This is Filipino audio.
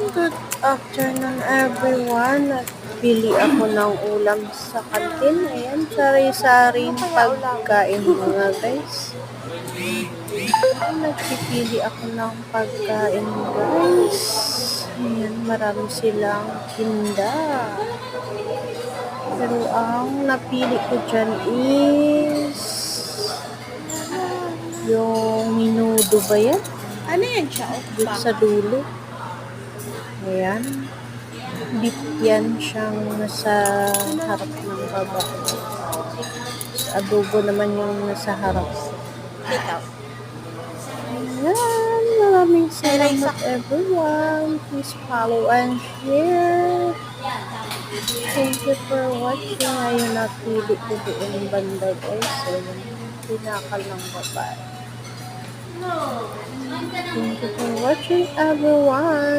Good afternoon everyone. Nagpili ako ng ulam sa kantin. Ayan, sari-saring pagkain mga guys. Nagpipili ako ng pagkain guys. Ayan, marami silang tinda. Pero ang napili ko dyan is yung minudo ba yan? Ano yan siya? Dito sa dulo. Ayan. Beef yan siyang nasa harap ng baba. Adobo naman yung nasa harap. Ikaw. Ayan. Maraming salamat everyone. Please follow and share. Thank you for watching. Ayun, napili ko doon banda guys. Ayun. Pinakal ng babae. Thank you for watching everyone.